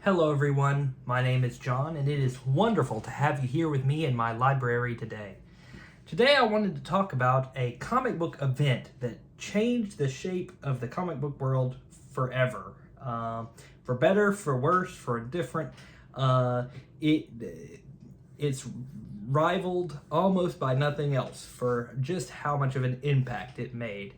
Hello everyone, my name is John and it is wonderful to have you here with me in my library today. Today I wanted to talk about a comic book event that changed the shape of the comic book world forever. For better, for worse, for indifferent. It's rivaled almost by nothing else for just how much of an impact it made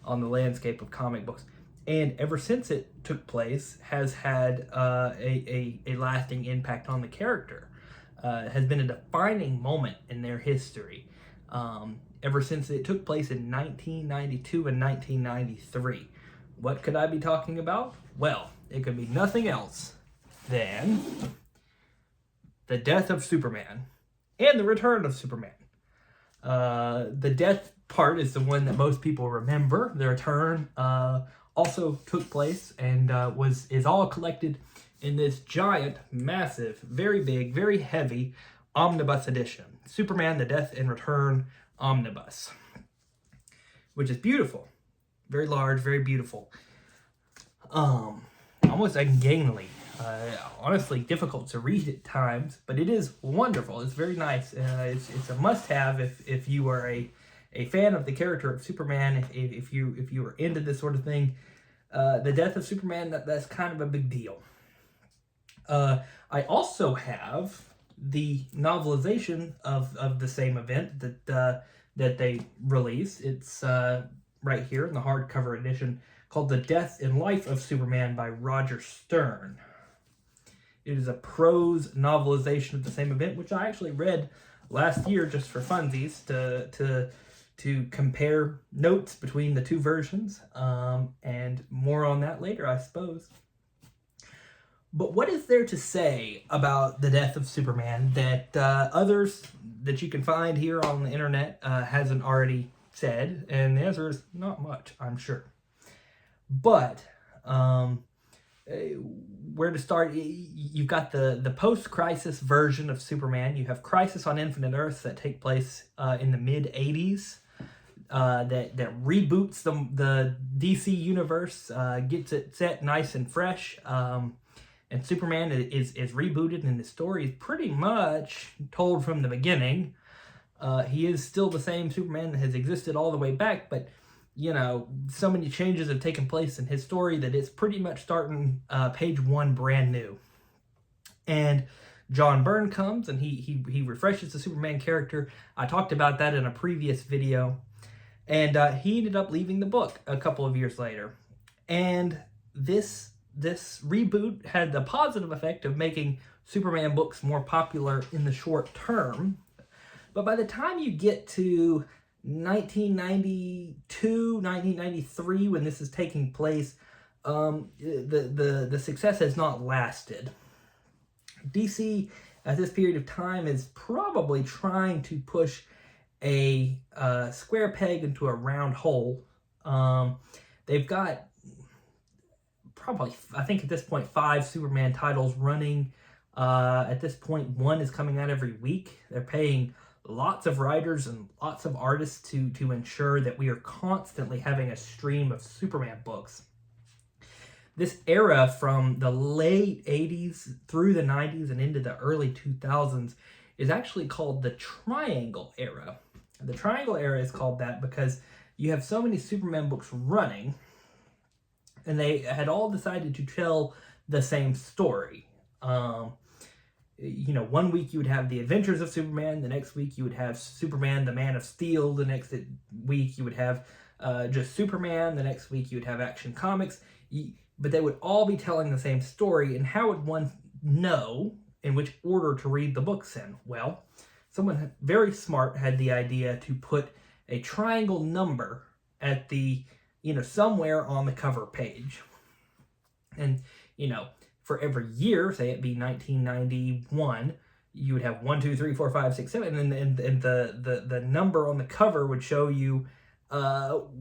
on the landscape of comic books. And ever since it took place, has had a lasting impact on the character. Has been a defining moment in their history. Ever since it took place in 1992 and 1993. What could I be talking about? Well, it could be nothing else than the death of Superman and the return of Superman. The death part is the one that most people remember. The return also took place and is all collected in this giant, massive, very big, very heavy omnibus edition. Superman, the Death and Return Omnibus. Which is beautiful. Very large, very beautiful. Almost ungainly. Honestly difficult to read at times, but it is wonderful. It's very nice. It's a must-have if you are a fan of the character of Superman. If you are into this sort of thing, the death of Superman, that's kind of a big deal. I also have the novelization of the same event that they released. It's right here in the hardcover edition, called The Death and Life of Superman by Roger Stern. It is a prose novelization of the same event, which I actually read last year just for funsies to compare notes between the two versions, and more on that later, I suppose. But what is there to say about the death of Superman that others that you can find here on the internet hasn't already said? And the answer is not much, I'm sure. But where to start? You've got the post-crisis version of Superman. You have Crisis on Infinite Earths that take place in the mid-'80s. That reboots the DC universe, gets it set nice and fresh. And Superman is rebooted, and the story is pretty much told from the beginning. He is still the same Superman that has existed all the way back, but so many changes have taken place in his story that it's pretty much starting page one brand new. And John Byrne comes and he refreshes the Superman character. I talked about that in a previous video. And he ended up leaving the book a couple of years later. And this reboot had the positive effect of making Superman books more popular in the short term. But by the time you get to 1992, 1993, when this is taking place, the success has not lasted. DC at this period of time is probably trying to push a square peg into a round hole. They've got probably, I think at this point, 5 Superman titles running. At this point, one is coming out every week. They're paying lots of writers and lots of artists to ensure that we are constantly having a stream of Superman books. This era from the late 80s through the 90s and into the early 2000s is actually called the Triangle Era. The Triangle Era is called that because you have so many Superman books running, and they had all decided to tell the same story. One week you would have the Adventures of Superman, the next week you would have Superman, the Man of Steel, the next week you would have just Superman, the next week you would have Action Comics, but they would all be telling the same story. And how would one know in which order to read the books in? Well, someone very smart had the idea to put a triangle number at the, somewhere on the cover page. And, for every year, say it be 1991, you would have 1, 2, 3, 4, 5, 6, 7, and the number on the cover would show you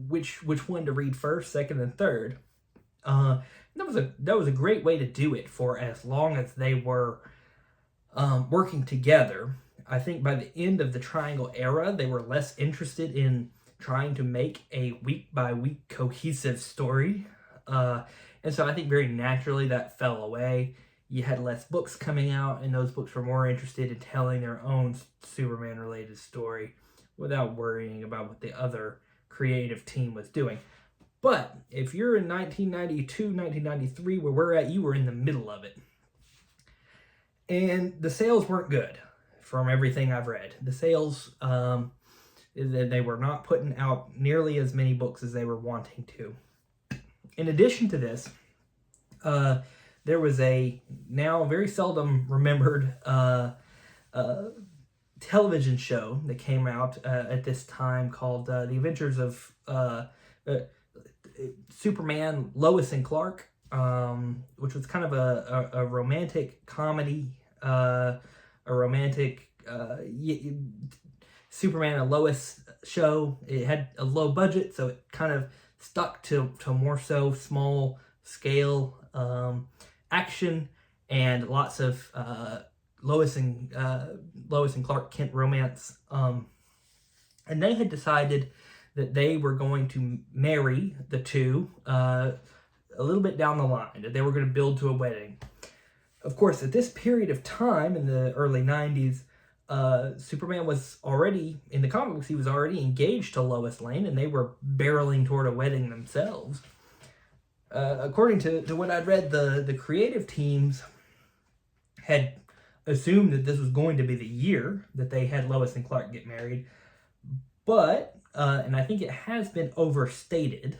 which one to read first, second, and third. That was a great way to do it for as long as they were working together. I think by the end of the Triangle Era, they were less interested in trying to make a week-by-week cohesive story. And so I think very naturally that fell away. you had less books coming out, and those books were more interested in telling their own Superman-related story without worrying about what the other creative team was doing. But if you're in 1992, 1993, where we're at, you were in the middle of it. And the sales weren't good from everything I've read. The sales, they were not putting out nearly as many books as they were wanting to. In addition to this, there was a now very seldom remembered television show that came out at this time called The Adventures of Superman, Lois and Clark, which was kind of a romantic comedy, a romantic Superman and Lois show. It had a low budget, so it kind of stuck to more so small scale action and lots of Lois and Clark Kent romance. And they had decided that they were going to marry the two a little bit down the line, that they were going to build to a wedding. Of course, at this period of time in the early 90s, Superman was already, in the comic books, he was already engaged to Lois Lane, and they were barreling toward a wedding themselves. According to what I'd read, the creative teams had assumed that this was going to be the year that they had Lois and Clark get married, but, and I think it has been overstated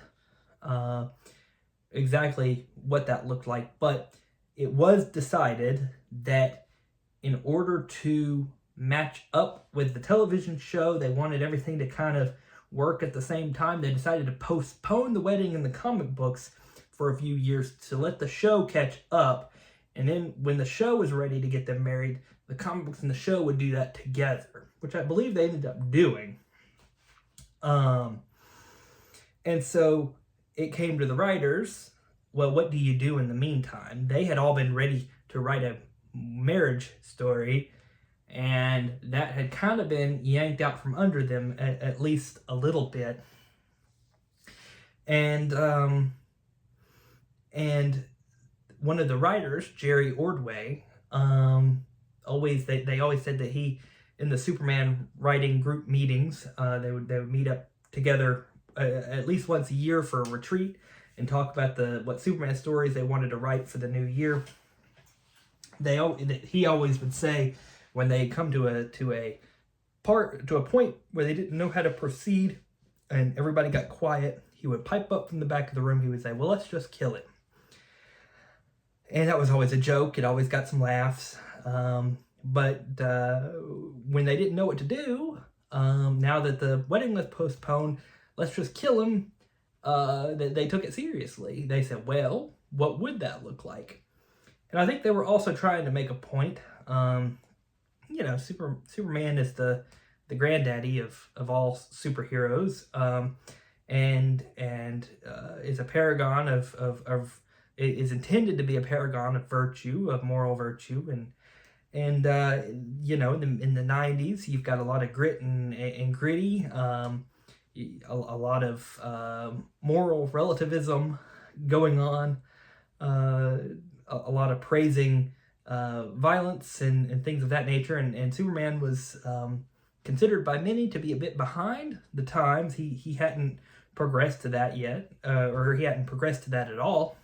exactly what that looked like, but it was decided that in order to match up with the television show, they wanted everything to kind of work at the same time. They decided to postpone the wedding in the comic books for a few years to let the show catch up, and then when the show was ready to get them married, the comic books and the show would do that together, which I believe they ended up doing. And so it came to the writers, well, what do you do in the meantime? They had all been ready to write a marriage story, and that had kind of been yanked out from under them at least a little bit. And one of the writers, Jerry Ordway, they always said that he, in the Superman writing group meetings, they would meet up together at least once a year for a retreat and talk about what Superman stories they wanted to write for the new year. He always would say, when they come to a point where they didn't know how to proceed and everybody got quiet, he would pipe up from the back of the room. He would say, well, let's just kill it. And that was always a joke. It always got some laughs. But when they didn't know what to do, now that the wedding was postponed, let's just kill him, they took it seriously. They said, well, what would that look like? And I think they were also trying to make a point. Superman is the granddaddy of all superheroes, and is a paragon of is intended to be a paragon of virtue, of moral virtue, and in the 90s, you've got a lot of grit and gritty, a lot of moral relativism going on, a lot of praising violence and things of that nature, and Superman was considered by many to be a bit behind the times. He hadn't progressed to that yet, or he hadn't progressed to that at all.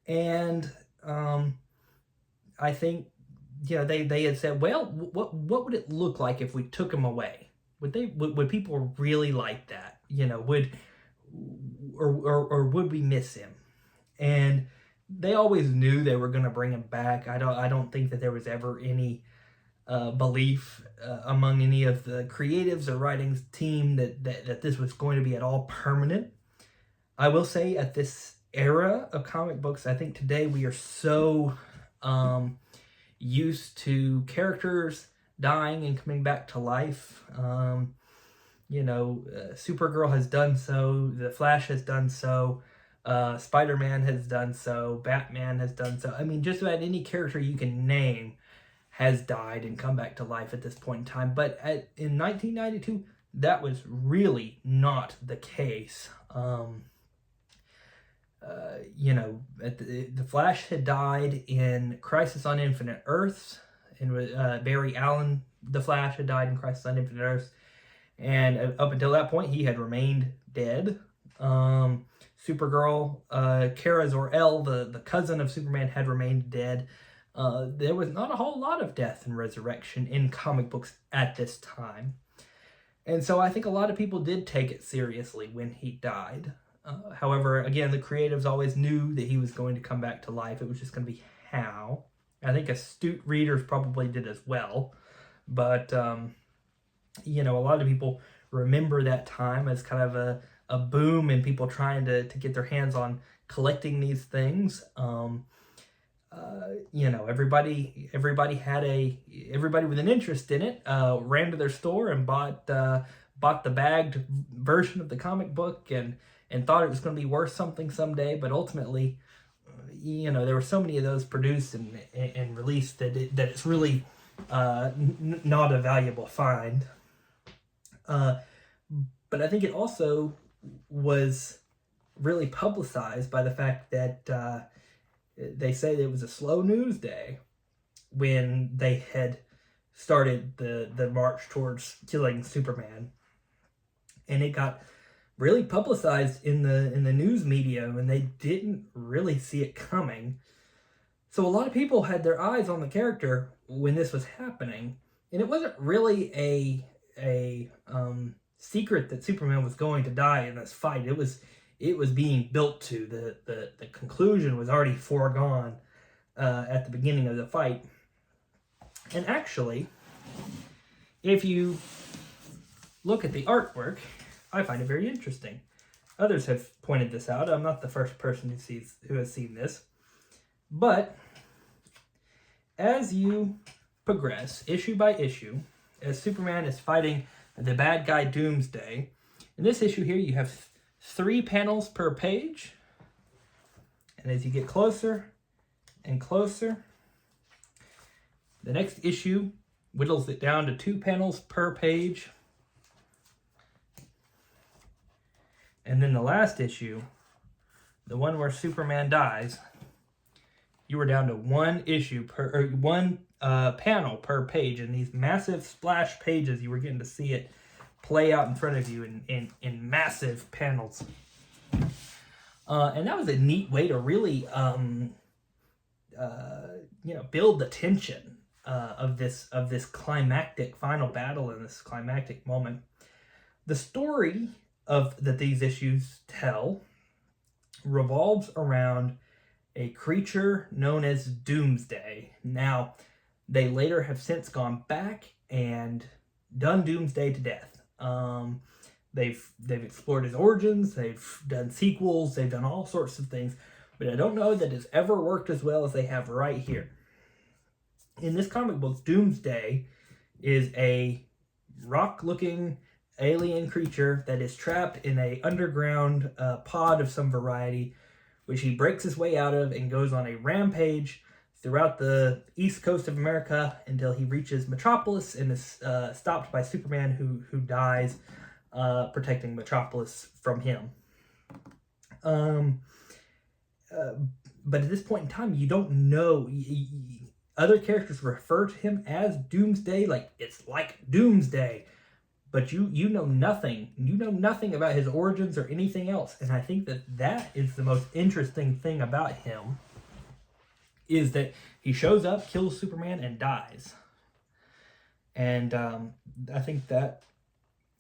And I think they had said, well, what would it look like if we took him away? Would people really like that? Would we miss him? And they always knew they were going to bring him back. I don't think that there was ever any belief among any of the creatives or writing team that this was going to be at all permanent. I will say, at this era of comic books, I think today we are so used to characters dying and coming back to life. Supergirl has done so, The Flash has done so, Spider-Man has done so, Batman has done so. I mean, just about any character you can name has died and come back to life at this point in time. But in 1992, that was really not the case. The Flash had died in Crisis on Infinite Earths, and Barry Allen, the Flash, had died in Crisis on Infinite Earths, and up until that point, he had remained dead. Supergirl, Kara Zor-El, the cousin of Superman, had remained dead. There was not a whole lot of death and resurrection in comic books at this time. And so I think a lot of people did take it seriously when he died. However, again, the creatives always knew that he was going to come back to life. It was just going to be how. I think astute readers probably did as well. But, a lot of people remember that time as kind of a boom and people trying to get their hands on collecting these things. Everybody with an interest in it ran to their store and bought the bagged version of the comic book and thought it was going to be worth something someday. But ultimately, there were so many of those produced and released that it's really not a valuable find. But I think it also was really publicized by the fact that they say it was a slow news day when they had started the march towards killing Superman, and it got really publicized in the news media, and they didn't really see it coming. So a lot of people had their eyes on the character when this was happening, and it wasn't really a secret that Superman was going to die in this fight. It was being built to. The conclusion was already foregone at the beginning of the fight. And actually, if you look at the artwork, I find it very interesting. Others have pointed this out. I'm not the first person who has seen this. But as you progress, issue by issue, as Superman is fighting the bad guy Doomsday, in this issue here you have 3 panels per page. And as you get closer and closer, the next issue whittles it down to 2 panels per page. And then the last issue, the one where Superman dies, you were down to 1 issue one panel per page. And these massive splash pages, you were getting to see it play out in front of you in massive panels. And that was a neat way to really build the tension of this climactic final battle and this climactic moment. The story that these issues tell revolves around a creature known as Doomsday. Now, they later have since gone back and done Doomsday to death. They've explored his origins, they've done sequels, they've done all sorts of things, but I don't know that it's ever worked as well as they have right here. In this comic book, Doomsday is a rock-looking alien creature that is trapped in a underground pod of some variety, which he breaks his way out of and goes on a rampage throughout the east coast of America until he reaches Metropolis and is stopped by Superman, who dies protecting Metropolis from him. But at this point in time, you don't know. Other characters refer to him as Doomsday, like it's like Doomsday, but you know nothing. You know nothing about his origins or anything else. And I think that is the most interesting thing about him, is that he shows up, kills Superman, and dies. And I think that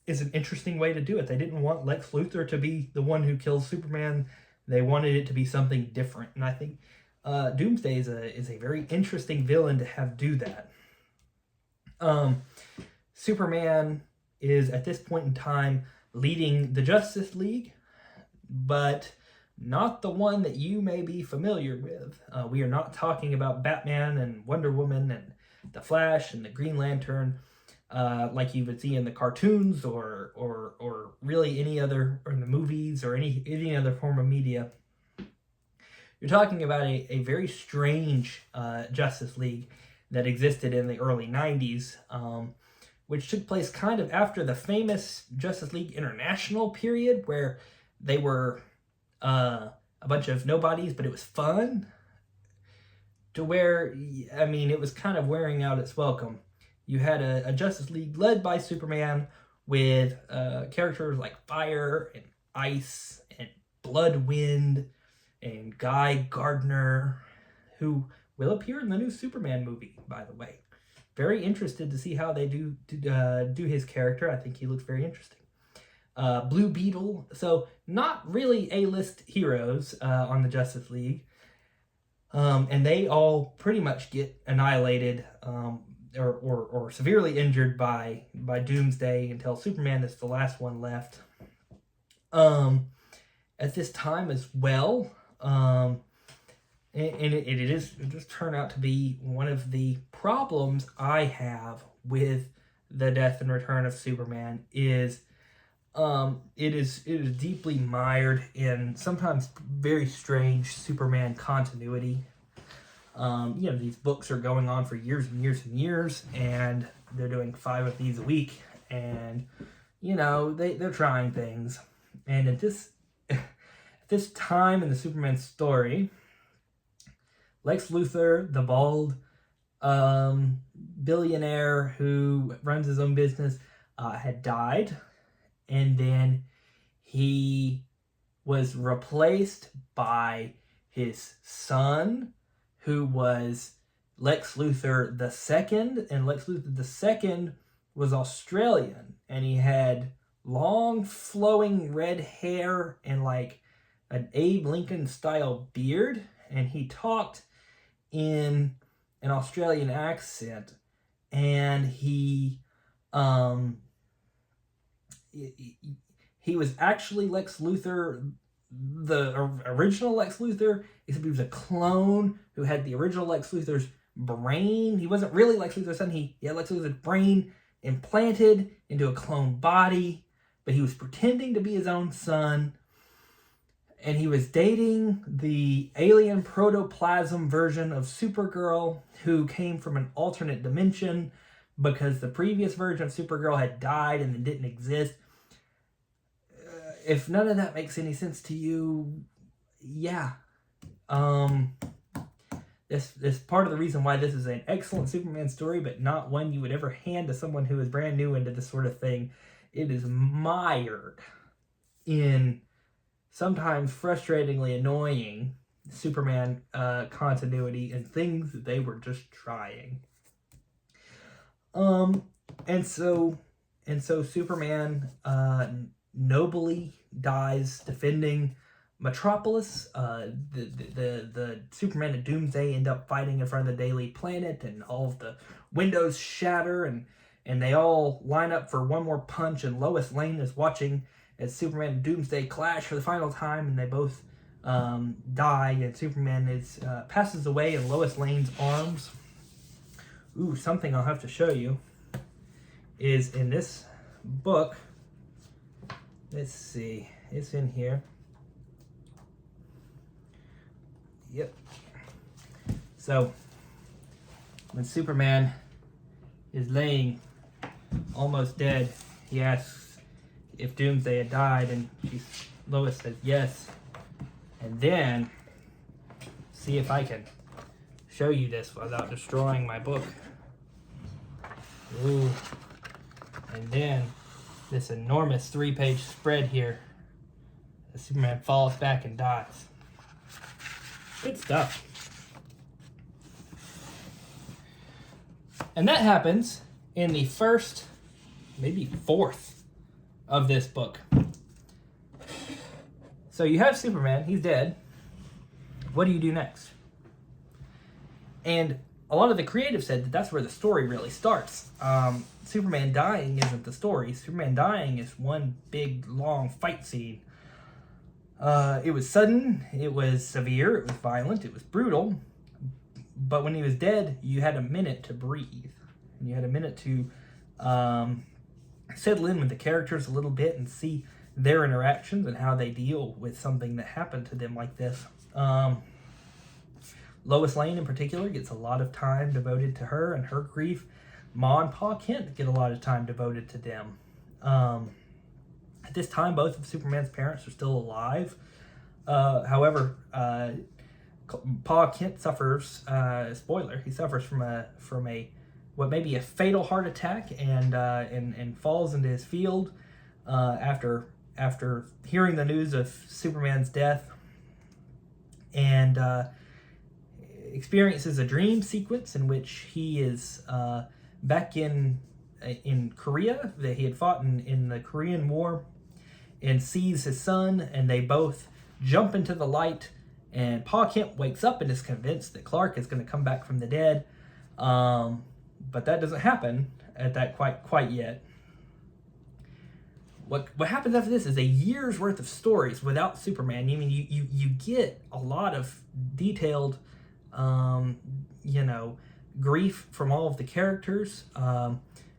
is an interesting way to do it. They didn't want Lex Luthor to be the one who kills Superman. They wanted it to be something different. And I think Doomsday is a very interesting villain to have do that. Superman is, at this point in time, leading the Justice League, but not the one that you may be familiar with. We are not talking about Batman and Wonder Woman and the Flash and the Green Lantern like you would see in the cartoons or really any other, or in the movies or any other form of media. You're talking about a very strange Justice League that existed in the early 90s, which took place kind of after the famous Justice League International period, where they were a bunch of nobodies, but it was fun. To where, I mean, it was kind of wearing out its welcome. You had a Justice League led by Superman with characters like Fire and Ice and Bloodwind and Guy Gardner, who will appear in the new Superman movie, by the way. Very interested to see how they do his character. I think he looks very interesting. Blue Beetle. So not really A-list heroes on the Justice League. And they all pretty much get annihilated or severely injured by Doomsday until Superman is the last one left. At this time as well, and it just turned out to be one of the problems I have with the death and return of Superman is it is deeply mired in sometimes very strange Superman continuity. These books are going on for years and years and years, and they're doing 5 of these a week, and they're trying things. And at this time in the Superman story, Lex Luthor, the bald billionaire who runs his own business, had died. And then he was replaced by his son, who was Lex Luthor II. And Lex Luthor II was Australian. And he had long, flowing red hair and like an Abe Lincoln style beard. And he talked in an Australian accent. And he was actually Lex Luthor, the original Lex Luthor, except he was a clone who had the original Lex Luthor's brain. He wasn't really Lex Luthor's son. He had Lex Luthor's brain implanted into a clone body, but he was pretending to be his own son. And he was dating the alien protoplasm version of Supergirl, who came from an alternate dimension because the previous version of Supergirl had died and didn't exist. If none of that makes any sense to you, yeah. This part of the reason why this is an excellent Superman story, but not one you would ever hand to someone who is brand new into this sort of thing. It is mired in sometimes frustratingly annoying Superman continuity and things that they were just trying. And so Superman nobly dies defending Metropolis. The Superman and Doomsday end up fighting in front of the Daily Planet, and all of the windows shatter, and they all line up for one more punch, and Lois Lane is watching as Superman and Doomsday clash for the final time, and they both die, and Superman passes away in Lois Lane's arms. Ooh, something I'll have to show you is in this book. Let's see. It's in here. Yep. So, when Superman is laying almost dead, he asks if Doomsday had died, and Lois says yes. And then, see if I can show you this without destroying my book. Ooh. And then, this enormous 3-page spread here. Superman falls back and dies. Good stuff. And that happens in the first, maybe fourth of this book. So you have Superman, he's dead. What do you do next? And a lot of the creatives said that that's where the story really starts. Superman dying isn't the story. Superman dying is one big, long fight scene. It was sudden, it was severe, it was violent, it was brutal. But when he was dead, you had a minute to breathe. And you had a minute to settle in with the characters a little bit and see their interactions and how they deal with something that happened to them like this. Lois Lane in particular gets a lot of time devoted to her and her grief. Ma and Pa Kent get a lot of time devoted to them. At this time, both of Superman's parents are still alive. However, Pa Kent suffers, spoiler, he suffers from a what may be a fatal heart attack, and falls into his field after hearing the news of Superman's death, and experiences a dream sequence in which he is back in Korea, that he had fought in the Korean War, and sees his son, and they both jump into the light, and Pa Kent wakes up and is convinced that Clark is going to come back from the dead, but that doesn't happen at that quite yet. What happens after this is a year's worth of stories without Superman. I mean, you get a lot of detailed, grief from all of the characters.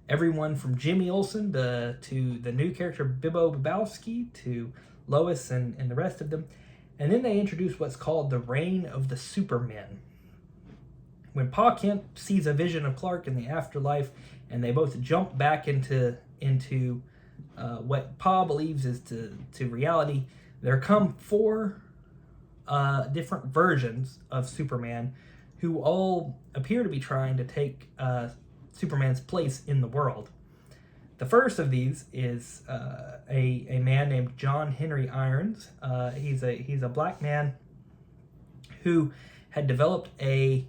Everyone from Jimmy Olsen to the new character Bibbo Babowski to Lois and the rest of them. And then they introduce what's called the Reign of the Supermen. When Pa Kent sees a vision of Clark in the afterlife, and they both jump back into what Pa believes is to reality, there come 4 different versions of Superman who all appear to be trying to take Superman's place in the world. The first of these is a man named John Henry Irons. He's a black man who had developed a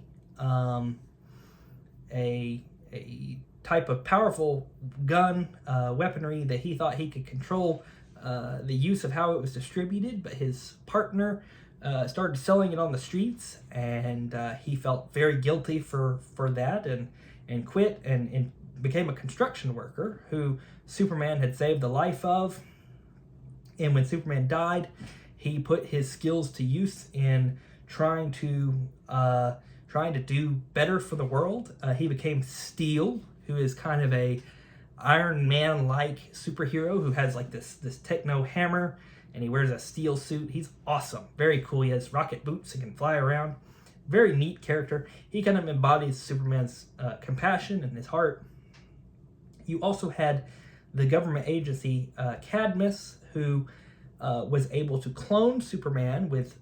type of powerful gun weaponry that he thought he could control the use of how it was distributed, but his partner started selling it on the streets, and he felt very guilty for that, and quit and became a construction worker who Superman had saved the life of. And when Superman died, he put his skills to use in trying to do better for the world. He became Steel, who is kind of a Iron Man-like superhero who has like this techno hammer, and he wears a steel suit. He's awesome, very cool. He has rocket boots and can fly around. Very neat character. He kind of embodies Superman's compassion and his heart. You also had the government agency Cadmus, who was able to clone Superman with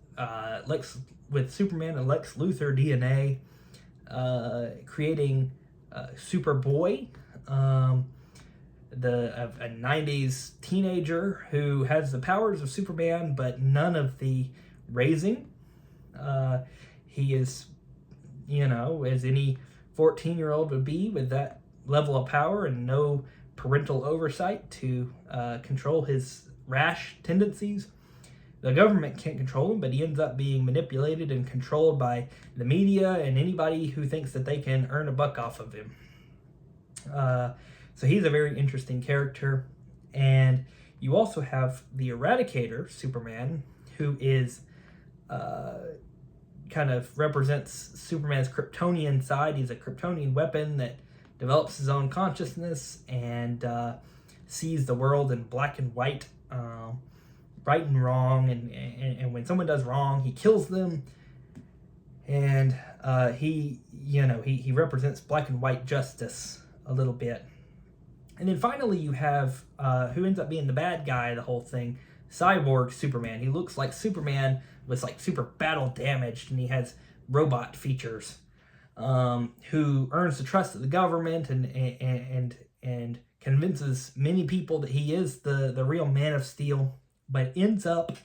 Superman and Lex Luthor DNA, creating Superboy, a 90s teenager who has the powers of Superman but none of the raising. He is, as any 14-year-old would be, with that level of power and no parental oversight to control his rash tendencies. The government can't control him, but he ends up being manipulated and controlled by the media and anybody who thinks that they can earn a buck off of him. So he's a very interesting character. And you also have the Eradicator, Superman, who is kind of represents Superman's Kryptonian side. He's a Kryptonian weapon that develops his own consciousness and sees the world in black and white, right and wrong, and when someone does wrong, he kills them. And he represents black and white justice a little bit. And then finally you have who ends up being the bad guy of the whole thing, Cyborg Superman. He looks like Superman was like super battle damaged, and he has robot features. Who earns the trust of the government and convinces many people that he is the real Man of Steel, but ends up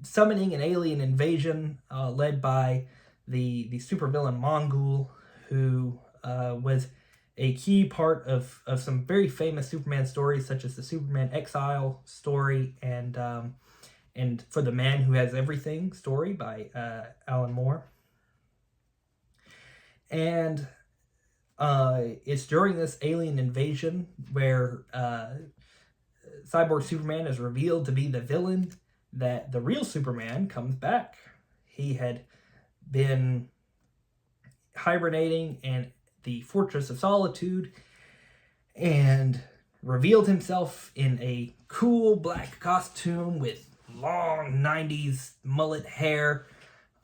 summoning an alien invasion led by the supervillain Mongul, who was a key part of some very famous Superman stories, such as the Superman Exile story and For the Man Who Has Everything story by Alan Moore. And it's during this alien invasion where Cyborg Superman is revealed to be the villain that the real Superman comes back. He had been hibernating in the Fortress of Solitude and revealed himself in a cool black costume with long 90s mullet hair.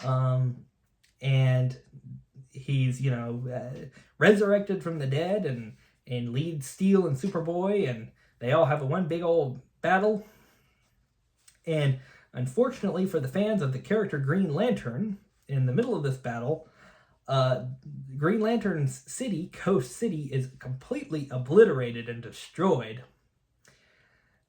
And he's, resurrected from the dead and leads Steel and Superboy, and they all have one big old battle. And unfortunately for the fans of the character Green Lantern, in the middle of this battle, Green Lantern's city, Coast City, is completely obliterated and destroyed.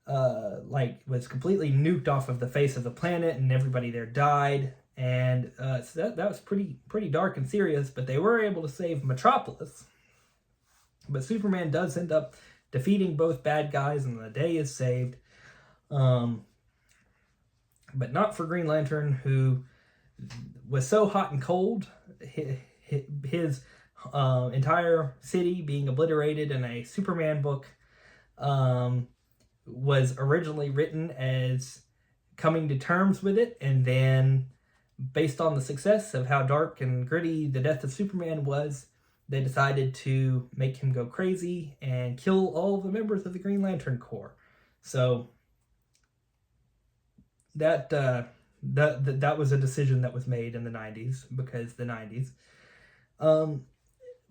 Was completely nuked off of the face of the planet, and everybody there died. And so that was pretty dark and serious, but they were able to save Metropolis. But Superman does end up defeating both bad guys, and the day is saved. But not for Green Lantern, who was so hot and cold. His entire city being obliterated in a Superman book was originally written as coming to terms with it, and then based on the success of how dark and gritty the death of Superman was, they decided to make him go crazy and kill all the members of the Green Lantern Corps. So that was a decision that was made in the 90s, because the 90s.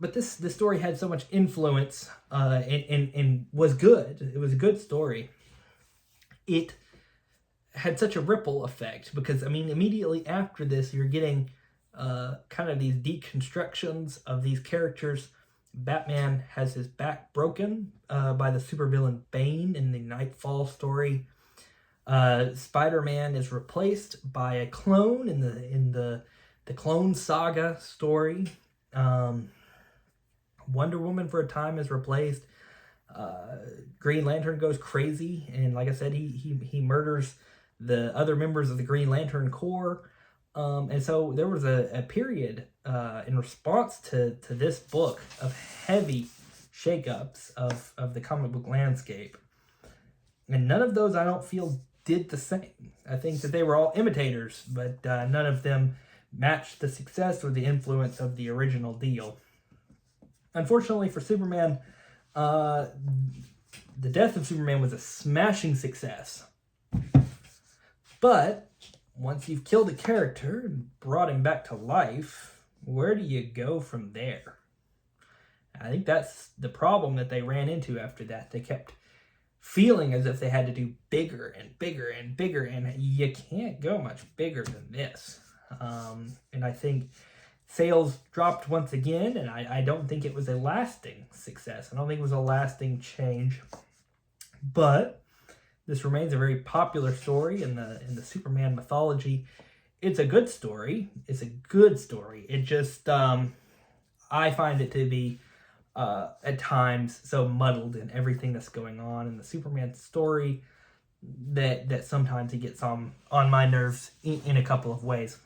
But this story had so much influence and was good. It was a good story. It had such a ripple effect because, I mean, immediately after this, you're getting kind of these deconstructions of these characters. Batman has his back broken by the supervillain Bane in the Nightfall story. Spider-Man is replaced by a clone in the Clone Saga story. Wonder Woman for a time is replaced. Green Lantern goes crazy, and like I said, he murders the other members of the Green Lantern Corps. And so there was a period in response to this book of heavy shakeups of the comic book landscape. And none of those, I don't feel, did the same. I think that they were all imitators, but none of them matched the success or the influence of the original deal. Unfortunately for Superman, the death of Superman was a smashing success. But once you've killed a character and brought him back to life, where do you go from there? I think that's the problem that they ran into after that. They kept feeling as if they had to do bigger and bigger and bigger, and you can't go much bigger than this. And I think sales dropped once again, and I don't think it was a lasting success. I don't think it was a lasting change. But this remains a very popular story in the Superman mythology. It's a good story. It's a good story. It just, I find it to be at times so muddled in everything that's going on in the Superman story that sometimes it gets on my nerves in a couple of ways.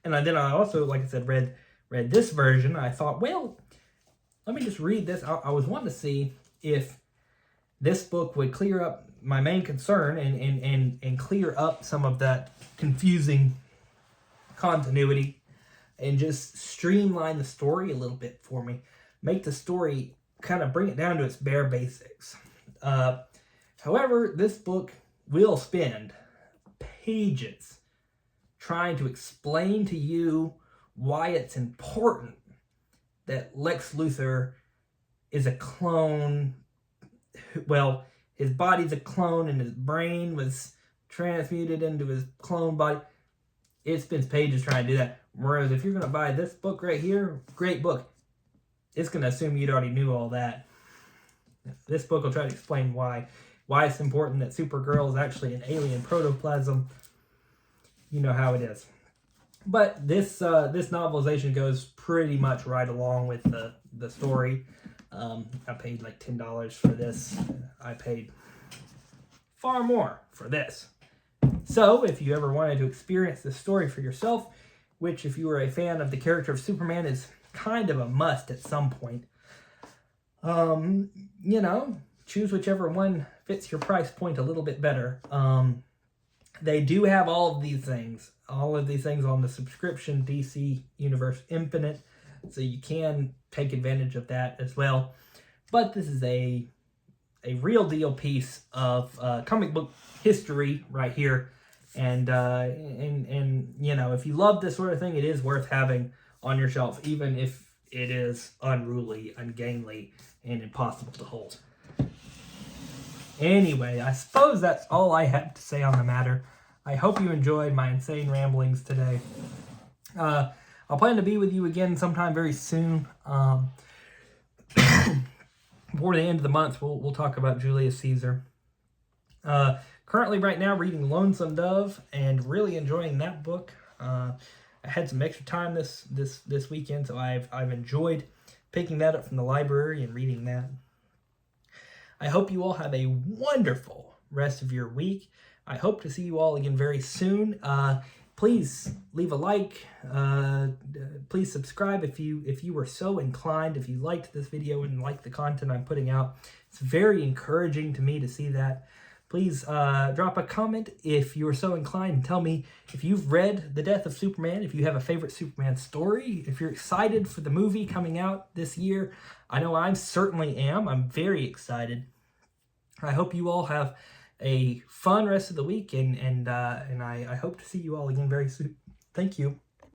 And then I also, like I said, read this version. I thought, well, let me just read this. I was wanting to see if this book would clear up my main concern and clear up some of that confusing continuity and just streamline the story a little bit for me. Make the story, kind of bring it down to its bare basics. However, this book will spend pages trying to explain to you why it's important that Lex Luthor is a clone. Well, his body's a clone and his brain was transmuted into his clone body. It spends pages trying to do that. Whereas if you're going to buy this book right here, great book, it's going to assume you'd already knew all that. This book will try to explain why it's important that Supergirl is actually an alien protoplasm. You know how it is. But this novelization goes pretty much right along with the story. I paid like $10 for this. I paid far more for this. So if you ever wanted to experience this story for yourself, which if you were a fan of the character of Superman is kind of a must at some point, choose whichever one fits your price point a little bit better. They do have all of these things on the subscription DC Universe Infinite, so you can take advantage of that as well. But this is a real deal piece of comic book history right here, and if you love this sort of thing, it is worth having on your shelf, even if it is unruly, ungainly, and impossible to hold. Anyway, I suppose that's all I have to say on the matter. I hope you enjoyed my insane ramblings today. I'll plan to be with you again sometime very soon. Before the end of the month, we'll talk about Julius Caesar. Currently, right now, reading Lonesome Dove and really enjoying that book. I had some extra time this weekend, so I've enjoyed picking that up from the library and reading that. I hope you all have a wonderful rest of your week. I hope to see you all again very soon. Please leave a like. Please subscribe if you were so inclined. If you liked this video and liked the content I'm putting out, it's very encouraging to me to see that. Please drop a comment if you are so inclined and tell me if you've read The Death of Superman, if you have a favorite Superman story, if you're excited for the movie coming out this year. I know I certainly am. I'm very excited. I hope you all have a fun rest of the week, and I hope to see you all again very soon. Thank you.